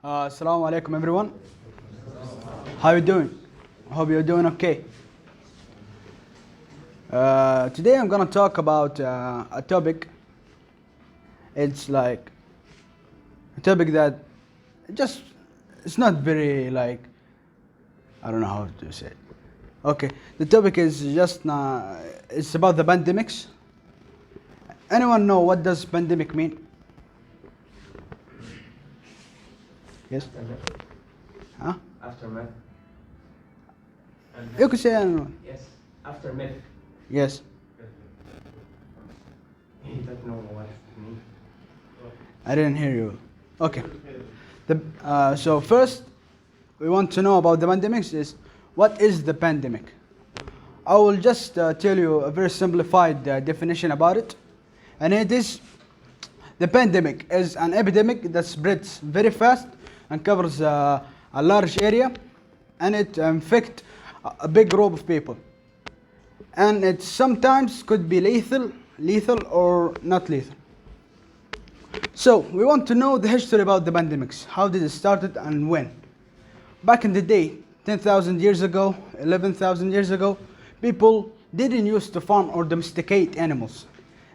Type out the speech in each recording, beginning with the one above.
Assalamu alaikum everyone. How you doing? Hope you're doing okay. Today I'm gonna talk about a topic. It's like a topic that just it's not very like I don't know how to say it. Okay, the topic is just it's about the pandemics. Anyone know what does pandemic mean? Yes. Huh? Aftermath. You could say anyone. Yes, aftermath. Yes. He doesn't know what it means. I didn't hear you. Okay. So first, we want to know about the pandemics is what is the pandemic? I will just tell you a very simplified definition about it. And it is, the pandemic is an epidemic that spreads very fast and covers a large area, and it infects a big group of people. And it sometimes could be lethal or not lethal. So we want to know the history about the pandemics. How did it started and when? Back in the day, 10,000 years ago, 11,000 years ago, people didn't used to farm or domesticate animals.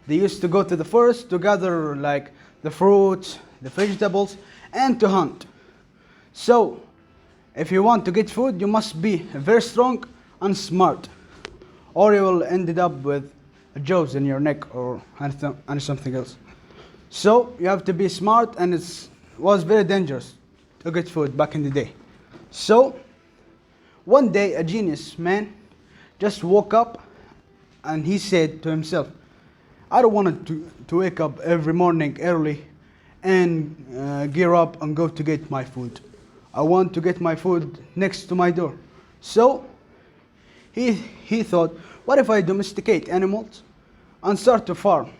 They used to go to the forest to gather like the fruits, the vegetables, and to hunt. So, if you want to get food, you must be very strong and smart, or you will end up with jaws in your neck or something else. So you have to be smart, and it was very dangerous to get food back in the day. So one day a genius man just woke up and he said to himself, I don't want to wake up every morning early and gear up and go to get my food. I want to get my food next to my door. So he thought, what if I domesticate animals and start to farm?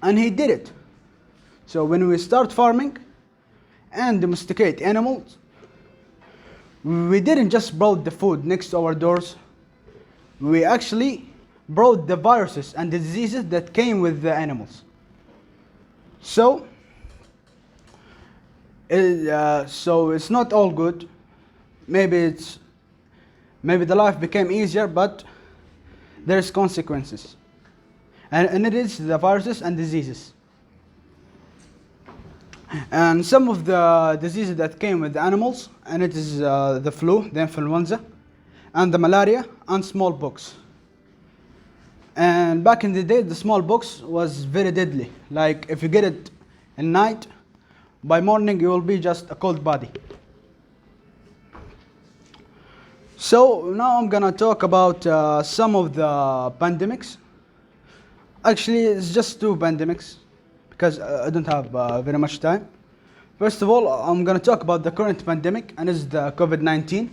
And he did it. So when we start farming and domesticate animals, we didn't just brought the food next to our doors. We actually brought the viruses and the diseases that came with the animals. So it's not all good. Maybe the life became easier, but there's consequences. And it is the viruses and diseases. And some of the diseases that came with the animals, and it is the flu, the influenza, and the malaria, and smallpox. And back in the day, the smallpox was very deadly. Like if you get it at night, by morning you will be just a cold body. So now I'm gonna talk about some of the pandemics. Actually, it's just two pandemics because I don't have very much time. First of all, I'm gonna talk about the current pandemic, and it's the COVID-19.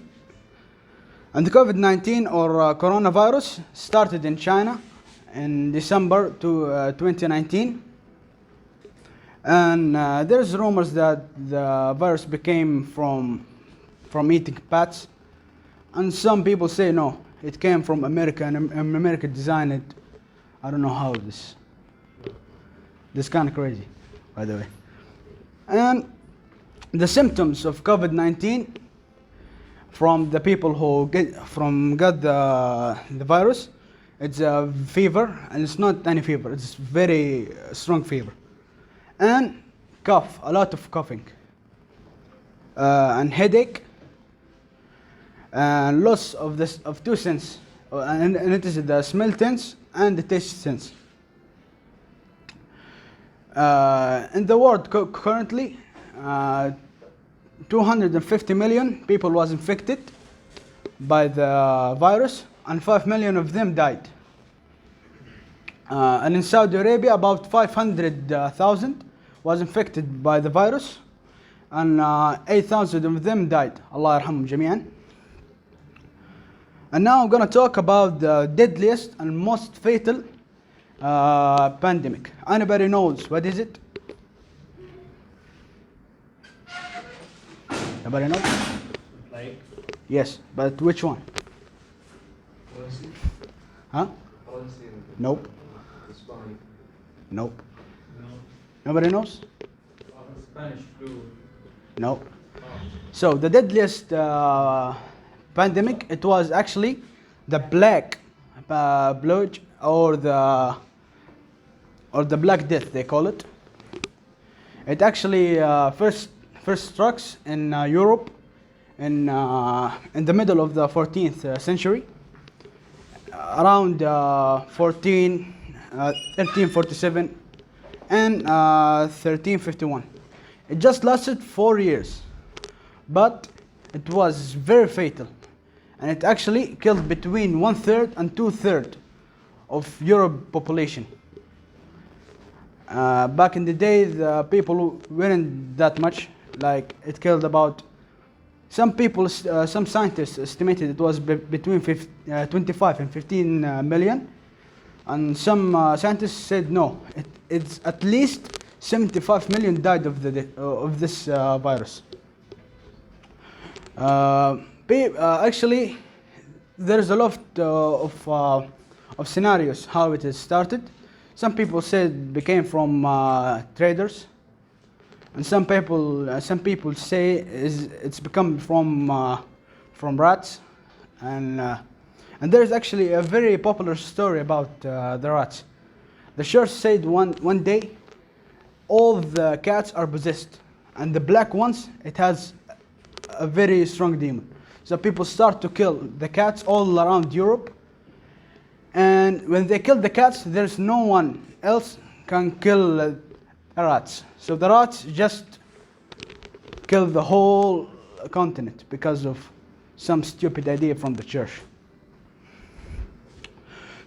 And the COVID-19 or coronavirus started in China in December 2019. And there's rumors that the virus became from eating bats, and some people say no, it came from America, and America designed it. I don't know how this kind of crazy, by the way. And the symptoms of COVID-19 from the people who got the virus, it's a fever, and it's not any fever, it's very strong fever. And cough, a lot of coughing, and headache, and loss of two senses, and it is the smell sense and the taste sense. In the world currently, 250 million people was infected by the virus, and 5 million of them died. And in Saudi Arabia, about 500,000 was infected by the virus, and 8,000 of them died. Allah yarhamhum jami'an. And now I'm going to talk about the deadliest and most fatal pandemic. Anybody knows what is it? Anybody knows? Like Yes, but which one? policy. Huh? Policy. Nope. Spanish. Nope. No. Nobody knows? Spanish flu. No. So the deadliest pandemic, it was actually the black plague, or the Black Death, they call it. It actually first struck in Europe in the middle of the 14th century, around 1347 and 1351. It just lasted 4 years, but it was very fatal, and it actually killed between 1/3 and 2/3 of Europe population. Back in the day, the people weren't that much. Like, it killed about, some people, some scientists estimated it was between 25 and 15 million, and some scientists said no, it's at least 75 million died of this virus. Actually, there's a lot of scenarios how it has started. Some people said it became from traders, and some people say it's become from rats, and there is actually a very popular story about the rats. The church said one day all the cats are possessed, and the black ones, it has a very strong demon. So people start to kill the cats all around Europe, and when they kill the cats, there's no one else can kill the rats. So the rats just kill the whole continent because of some stupid idea from the church.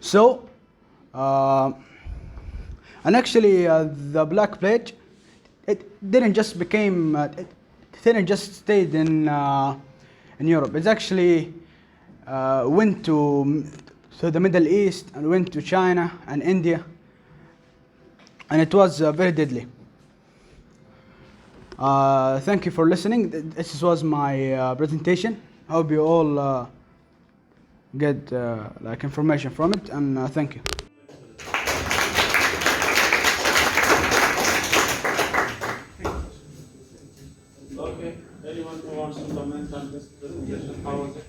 So, and actually, the Black Plague, it didn't just stayed in Europe. It actually went to the Middle East, and went to China and India, and it was very deadly. Thank you for listening. This was my presentation. I hope you all get like information from it, and thank you. Okay, anyone who wants to comment on this presentation, how was it?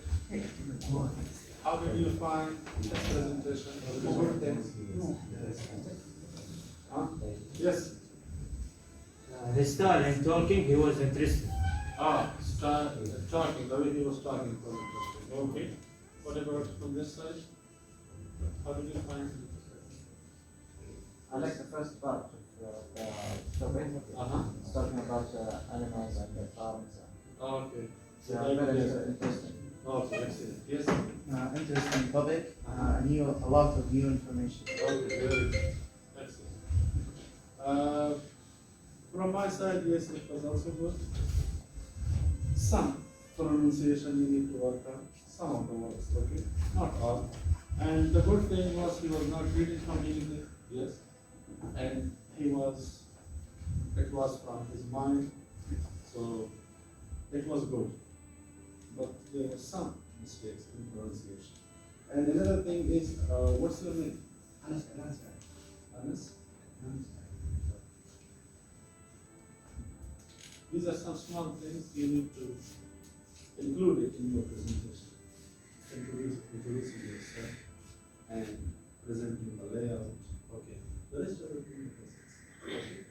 How did you find this presentation? Huh? Yes. His style in talking, he was interested. Talking, the way he was talking was interesting. Okay. What about from this side? How did you find it? I like the first part of the topic. It's talking about animals and the farms. Okay. So very interesting. Okay, excellent. Yes. Interesting topic. A lot of new information. Okay, very good. Excellent. From my side, yes, it was also good. Some pronunciation you need to work on. Some of the words, okay? Not all. And the good thing was he was not reading from English, yes. And it was from his mind, so it was good. But there were some mistakes in pronunciation. And another thing is, what's your name? Anas. Anas? These are some small things you need to include it in your presentation. Introducing yourself and presenting the layout. Okay. The rest of everything is okay.